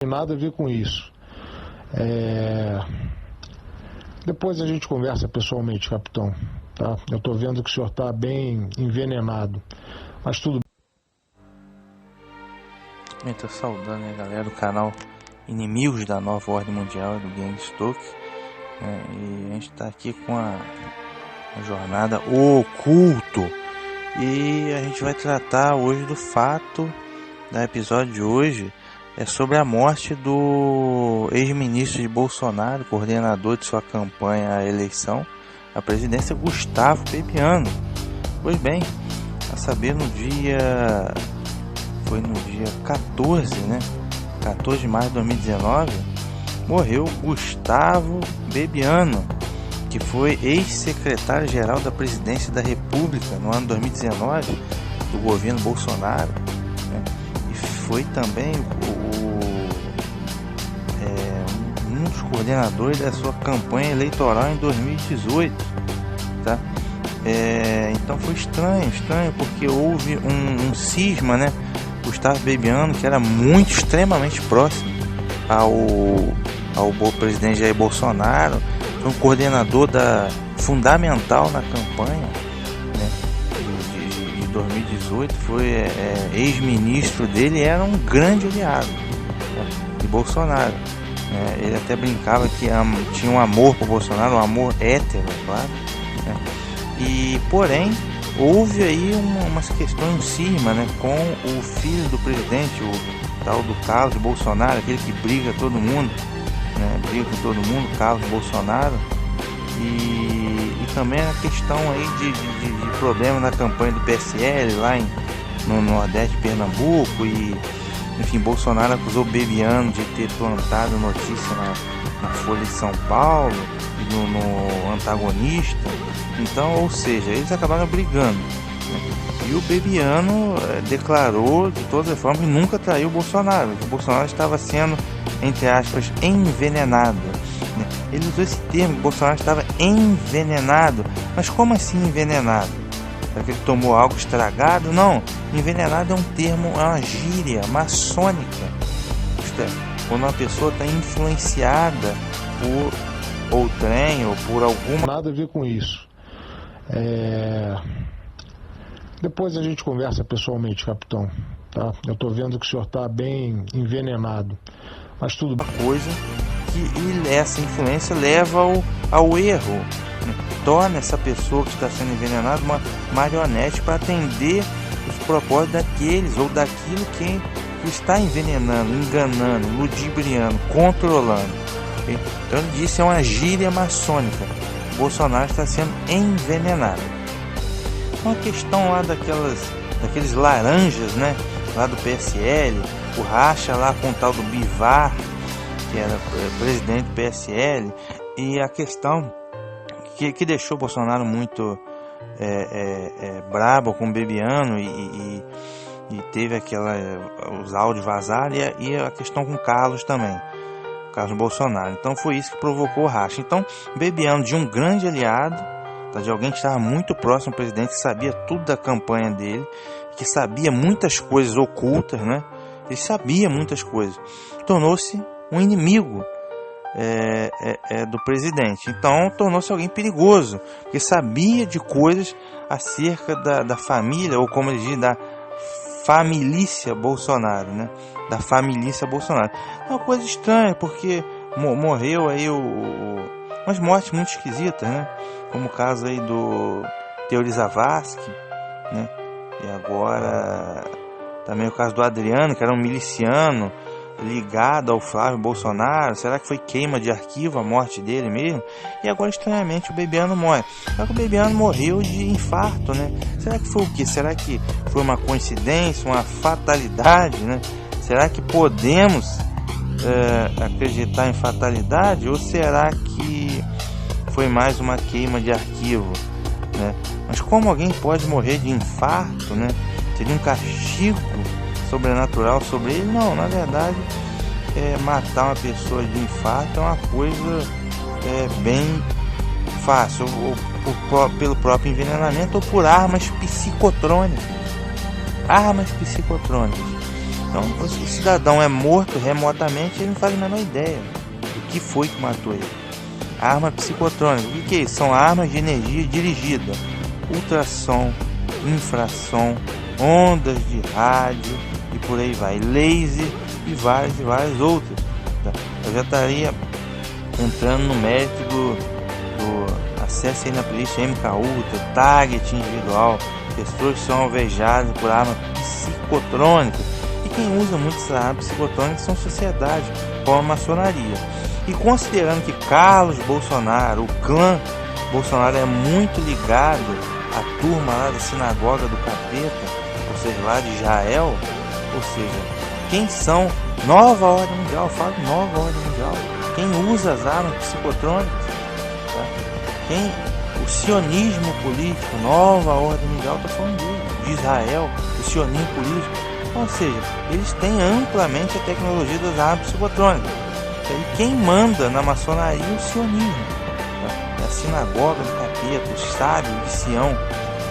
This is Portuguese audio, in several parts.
Nada a ver com isso. Depois a gente conversa pessoalmente, capitão. Tá? Eu estou vendo que o senhor está bem envenenado. Mas tudo bem. Estou saudando a galera do canal Inimigos da Nova Ordem Mundial do Gangstock. E a gente está aqui com a jornada Oculto. E a gente vai tratar hoje do fato do episódio de hoje. É sobre a morte do ex-ministro de Bolsonaro, coordenador de sua campanha à eleição à presidência, Gustavo Bebiano. Pois bem, a saber, foi no dia 14, né? 14 de março de 2019, morreu Gustavo Bebiano, que foi ex-secretário-geral da Presidência da República no ano 2019 do governo Bolsonaro, né? E foi também um dos coordenadores da sua campanha eleitoral em 2018, tá? Então foi estranho, porque houve um cisma, né? Gustavo Bebiano, que era extremamente próximo ao presidente Jair Bolsonaro, foi um coordenador fundamental na campanha, né, de 2018, foi ex-ministro dele, era um grande aliado, né, de Bolsonaro. Ele até brincava que tinha um amor por Bolsonaro, um amor hétero, claro, né? E porém houve aí umas questões em cima, né, com o filho do presidente, o tal do Carlos Bolsonaro, aquele que briga todo mundo, né, Carlos Bolsonaro, e também a questão aí de problema na campanha do PSL lá no Nordeste de Pernambuco. E enfim, Bolsonaro acusou Bebiano de ter plantado notícia na Folha de São Paulo e no Antagonista. Então, ou seja, eles acabaram brigando, né? E o Bebiano declarou de todas as formas que nunca traiu o Bolsonaro. O Bolsonaro estava sendo, entre aspas, envenenado, né? Ele usou esse termo, que o Bolsonaro estava envenenado. Mas como assim envenenado? Será que ele tomou algo estragado? Não, envenenado é um termo, é uma gíria maçônica. Isto é, quando uma pessoa está influenciada por outrem ou por alguma... Nada a ver com isso. Depois a gente conversa pessoalmente, capitão. Tá? Eu estou vendo que o senhor está bem envenenado. Mas tudo bem. Coisa que essa influência leva ao erro, né? Torna essa pessoa que está sendo envenenada uma marionete para atender os propósitos daqueles ou daquilo que está envenenando, enganando, ludibriando, controlando. Okay? Então ele disse, é uma gíria maçônica. O Bolsonaro está sendo envenenado. Uma questão lá daqueles laranjas, né? Lá do PSL, o racha lá com o tal do Bivar, que era presidente do PSL, e a questão que deixou o Bolsonaro muito brabo com o Bebiano e teve os áudios vazados, e a questão com o Carlos também, Carlos Bolsonaro. Então foi isso que provocou o racha. Então Bebiano, de um grande aliado, tá, de alguém que estava muito próximo ao presidente, que sabia tudo da campanha dele, que sabia muitas coisas ocultas, né? Ele sabia muitas coisas, tornou-se um inimigo do presidente. Então tornou-se alguém perigoso, porque sabia de coisas acerca da família, ou como eles dizem, da família Bolsonaro, né? Da família Bolsonaro. É uma coisa estranha, porque morreu aí umas mortes muito esquisitas, né? Como o caso aí do Teori Zavascki, né? E agora também o caso do Adriano, que era um miliciano ligado ao Flávio Bolsonaro. Será que foi queima de arquivo a morte dele mesmo? E agora, estranhamente, o Bebiano morre. Só que o Bebiano morreu de infarto, né? Será que foi o quê? Será que foi uma coincidência, uma fatalidade, né? Será que podemos acreditar em fatalidade? Ou será que foi mais uma queima de arquivo, né? Mas como alguém pode morrer de infarto, né? Seria um castigo sobrenatural sobre ele? Não, na verdade, matar uma pessoa de infarto é uma coisa bem fácil, ou pelo próprio envenenamento, ou por armas psicotrônicas. Então, o cidadão é morto remotamente e ele não faz a menor ideia do que foi que matou ele. Arma psicotrônica, o que é isso? São armas de energia dirigida, ultrassom, infrasom, ondas de rádio e por aí vai, laser e várias outras. Tá? Eu já estaria entrando no mérito do acesso aí na playlist MK Ultra, target individual, pessoas que são alvejadas por arma psicotrônica. E quem usa muito essa arma psicotrônica são sociedades, como a maçonaria. E considerando que Carlos Bolsonaro, o clã Bolsonaro é muito ligado à turma lá da sinagoga do capeta, ou seja, lá de Israel, ou seja, quem são nova ordem mundial, eu falo nova ordem mundial, quem usa as armas psicotrônicas, tá? O sionismo político, nova ordem mundial, está falando de Israel, o sionismo político, ou seja, eles têm amplamente a tecnologia das armas psicotrônicas. E quem manda na maçonaria é o sionismo, tá? É a sinagoga do capeta, os sábios de Sião,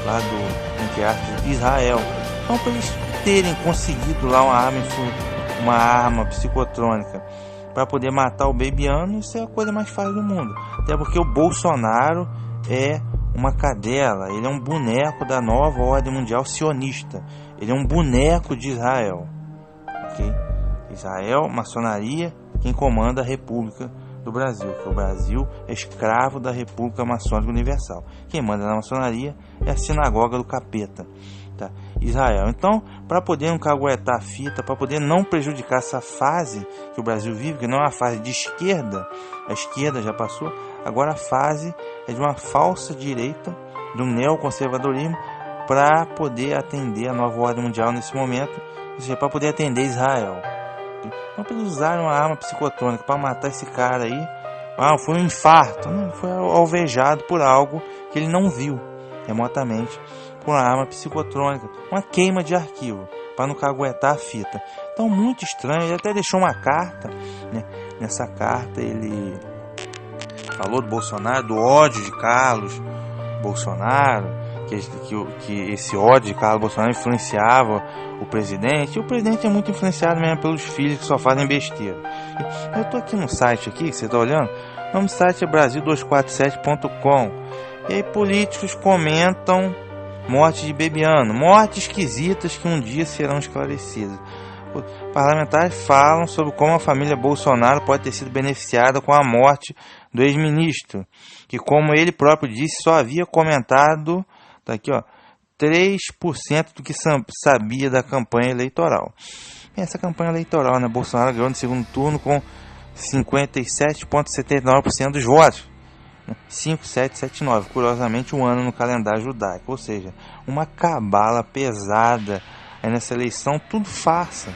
lá do, entre aspas, de Israel. Então, para eles terem conseguido lá uma arma psicotrônica para poder matar o Bebiano, isso é a coisa mais fácil do mundo. Até porque o Bolsonaro é uma cadela, ele é um boneco da nova ordem mundial sionista. Ele é um boneco de Israel. Ok? Israel, maçonaria, quem comanda a República do Brasil, que o Brasil é escravo da República Maçônica Universal. Quem manda na maçonaria é a sinagoga do capeta, tá? Israel. Então, para poder não caguetar a fita, para poder não prejudicar essa fase que o Brasil vive, que não é uma fase de esquerda, a esquerda já passou, agora a fase é de uma falsa direita, do neoconservadorismo, para poder atender a nova ordem mundial nesse momento, ou seja, para poder atender Israel. Então, para eles usarem uma arma psicotrônica para matar esse cara aí, foi um infarto, não, foi alvejado por algo que ele não viu remotamente, por uma arma psicotrônica, uma queima de arquivo, para não caguetar a fita. Então, muito estranho. Ele até deixou uma carta, né? Nessa carta ele falou do Bolsonaro, do ódio de Carlos Bolsonaro, que esse ódio de Carlos Bolsonaro influenciava o presidente. E o presidente é muito influenciado mesmo pelos filhos que só fazem besteira. Eu estou aqui no site aqui, que você está olhando. O nome do site é Brasil247.com. E aí políticos comentam morte de Bebiano, mortes esquisitas que um dia serão esclarecidas. Parlamentares falam sobre como a família Bolsonaro pode ter sido beneficiada com a morte do ex-ministro, que, como ele próprio disse, só havia comentado, tá aqui, ó, 3% do que sabia da campanha eleitoral. E essa campanha eleitoral, né, Bolsonaro ganhou no segundo turno com 57,79% dos votos. 5779, curiosamente um ano no calendário judaico, ou seja, uma cabala pesada aí nessa eleição, tudo farsa,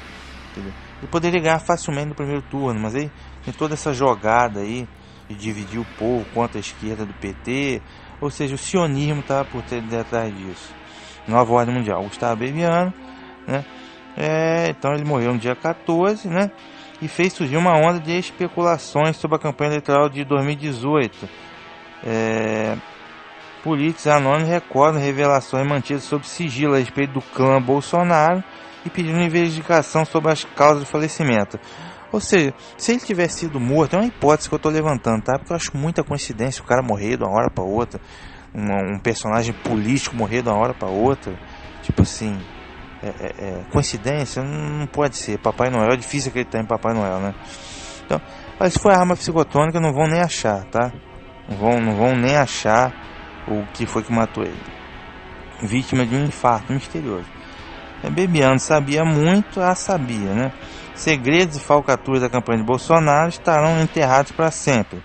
entendeu? Ele poderia ganhar facilmente no primeiro turno, mas aí tem toda essa jogada aí de dividir o povo contra a esquerda do PT, ou seja, o sionismo estava por detrás disso. Nova ordem mundial, Gustavo Bebiano, né? Então ele morreu no dia 14, né? E fez surgir uma onda de especulações sobre a campanha eleitoral de 2018. Políticos anônimos recordam revelações mantidas sob sigilo a respeito do clã Bolsonaro e pediram investigação sobre as causas do falecimento. Ou seja, se ele tivesse sido morto, é uma hipótese que eu estou levantando, tá? Porque eu acho muita coincidência o cara morrer de uma hora para outra, um personagem político morrer de uma hora para outra, tipo assim, coincidência não pode ser. Papai Noel, é difícil acreditar em Papai Noel, né? Então, mas se for arma psicotrônica, não vão nem achar, tá? Não vão nem achar o que foi que matou ele. Vítima de um infarto misterioso. Bebiano sabia muito, sabia, né? Segredos e falcaturas da campanha de Bolsonaro estarão enterrados para sempre,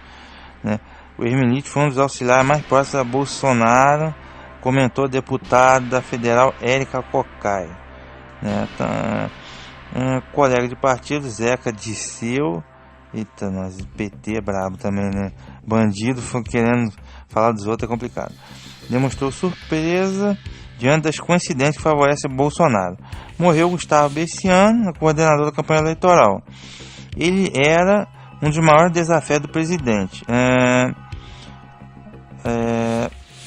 né? O ex-ministro foi um dos auxiliares mais próximos a Bolsonaro, comentou a deputada federal Érica Cocai, né? Um colega de partido, Zeca Disseu. Eita, nós, PT é brabo também, né? Bandido querendo falar dos outros é complicado. Demonstrou surpresa diante das coincidências que favorecem Bolsonaro. Morreu Gustavo Bebiano, coordenador da campanha eleitoral. Ele era um dos maiores desafios do presidente.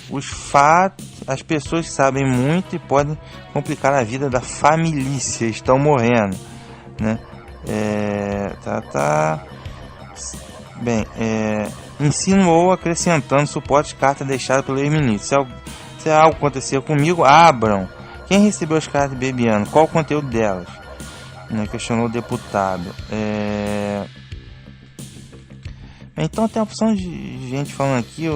Os fatos, as pessoas que sabem muito e podem complicar a vida da família estão morrendo. né? Bem, insinuou acrescentando suporte de carta deixada pelo ex-ministro. Se algo acontecer comigo, abram. Quem recebeu as cartas de Bebiano? Qual o conteúdo delas? Né, questionou o deputado. Então tem a opção de gente falando aqui,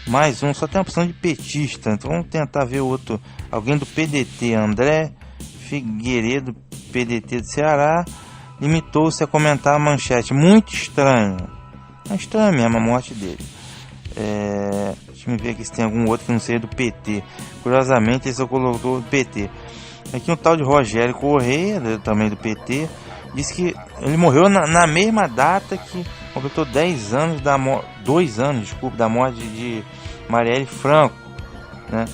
mais um, só tem a opção de petista. Então vamos tentar ver outro. Alguém do PDT, André Figueiredo, PDT do Ceará, limitou-se a comentar a manchete. Muito estranho. É estranho mesmo a morte dele. Deixa eu ver aqui se tem algum outro que não seja do PT. Curiosamente, ele só colocou do PT. Aqui um tal de Rogério Correia, também do PT, disse que ele morreu na mesma data que completou 2 anos da morte de Marielle Franco, né?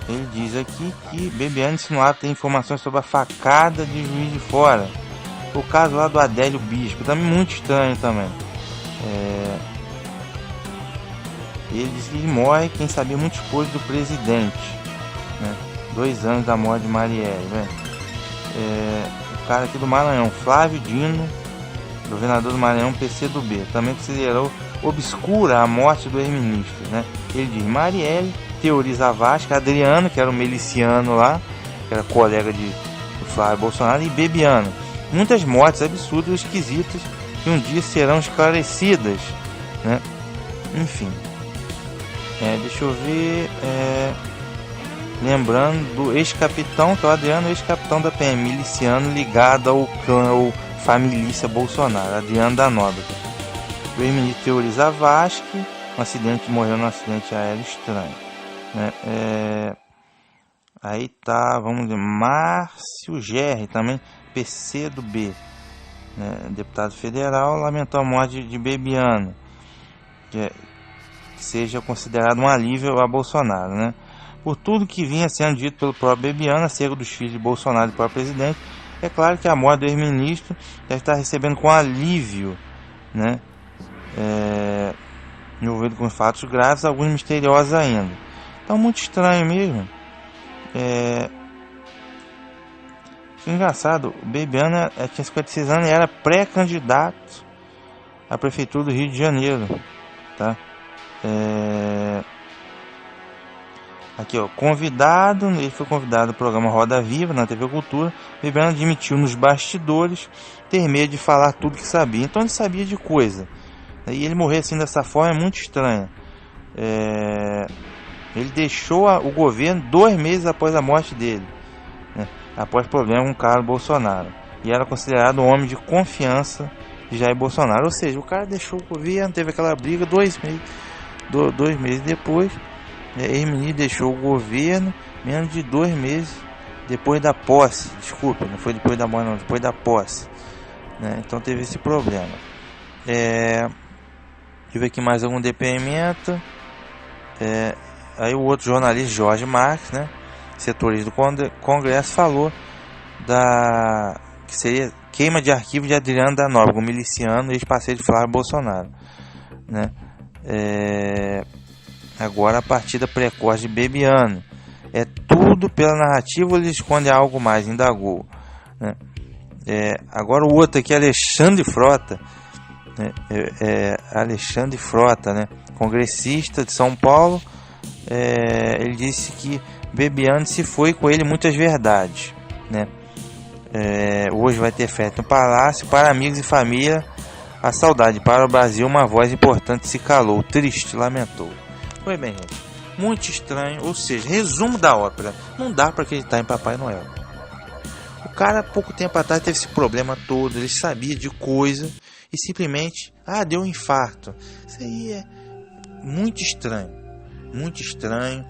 Ele diz aqui que Bebiano insinuado tem informações sobre a facada de Juiz de Fora. O caso lá do Adélio Bispo, também muito estranho também. Ele diz que morre quem sabia muitas coisas do presidente, né? 2 anos da morte de Marielle, né? O cara aqui do Maranhão, Flávio Dino, governador do Maranhão, PCdoB, também considerou obscura a morte do ex-ministro, né? Ele diz: Marielle teoriza a Vasca, Adriano, que era o miliciano lá, que era colega do Flávio Bolsonaro, e Bebiano. Muitas mortes absurdas e esquisitas que um dia serão esclarecidas, né? Enfim. Deixa eu ver. Lembrando do ex-capitão, que é o Adriano, ex-capitão da PM, miliciano ligado ao clã ou família Bolsonaro, Adriano da Nóbrega. O ex-ministro teoriza Vasque, morreu num acidente aéreo estranho, né? Aí tá, vamos ver, Márcio Gerri, também PCdoB, né? Deputado federal, lamentou a morte de Bebiano, que seja considerado um alívio a Bolsonaro, né? Por tudo que vinha sendo dito pelo próprio Bebiano acerca dos filhos de Bolsonaro e do próprio presidente, é claro que a morte do ex-ministro já está recebendo com alívio, né? Envolvido com fatos graves, alguns misteriosos ainda. Então, muito estranho mesmo. Engraçado, o Bebiano tinha 56 anos e era pré-candidato à prefeitura do Rio de Janeiro, tá? Aqui, ó, ele foi convidado ao programa Roda Viva na TV Cultura. Bebiano admitiu nos bastidores ter medo de falar tudo que sabia. Então ele sabia de coisa. E ele morrer assim dessa forma é muito estranho. Ele deixou o governo 2 meses após a morte dele, né? Após problema com Carlos Bolsonaro. E era considerado um homem de confiança de Jair Bolsonaro. Ou seja, o cara deixou o governo, teve aquela briga 2 meses depois. Ex-ministro deixou o governo menos de 2 meses depois da posse. Desculpa, não foi depois da morte, não, depois da posse, né? Então teve esse problema. Deixa eu ver aqui mais algum depoimento. Aí o outro jornalista, Jorge Marques, né, setorista do Congresso, falou que seria queima de arquivo de Adriano da Nóbrega, um miliciano e ex-parceiro de Flávio Bolsonaro, né? Agora a partida precoce de Bebiano. É tudo pela narrativa ou ele esconde algo mais? Indagou, né? Agora o outro aqui, Alexandre Frota, né? Alexandre Frota, né? Congressista de São Paulo. Ele disse que Bebiano se foi com ele muitas verdades, né? Hoje vai ter festa no Palácio para amigos e família. A saudade para o Brasil, uma voz importante se calou, triste, lamentou. Foi bem, gente, muito estranho. Ou seja, resumo da ópera: não dá para acreditar em Papai Noel. O cara, pouco tempo atrás, teve esse problema todo. Ele sabia de coisa e simplesmente deu um infarto. Isso aí é muito estranho, muito estranho.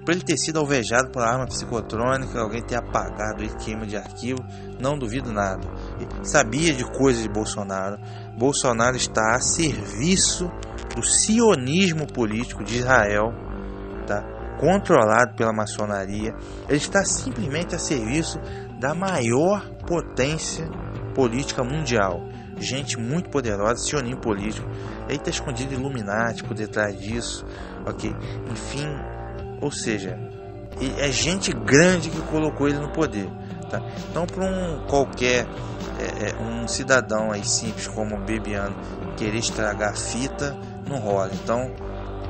Para ele ter sido alvejado por arma psicotrônica, alguém ter apagado ele, queima de arquivo, não duvido nada. Ele sabia de coisas de Bolsonaro. Bolsonaro está a serviço do sionismo político de Israel, tá? Controlado pela maçonaria. Ele está simplesmente a serviço da maior potência política mundial. Gente muito poderosa, sionismo político. Aí está escondido Illuminati por detrás disso, ok? Enfim, ou seja, é gente grande que colocou ele no poder, tá? tá? Então, para qualquer um cidadão aí simples como o Bebiano querer estragar a fita, não rola. Então,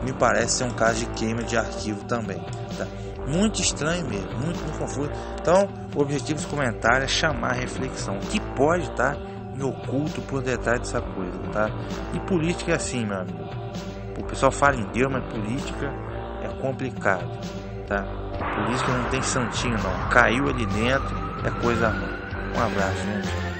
me parece ser um caso de queima de arquivo também, tá? Muito estranho mesmo, muito confuso. Então, o objetivo desse comentário é chamar a reflexão. O que pode estar me oculto por detrás dessa coisa, tá? E política é assim, meu amigo. O pessoal fala em Deus, mas política é complicado, tá? Política não tem santinho, não. Caiu ali dentro, é coisa ruim. Um abraço, gente.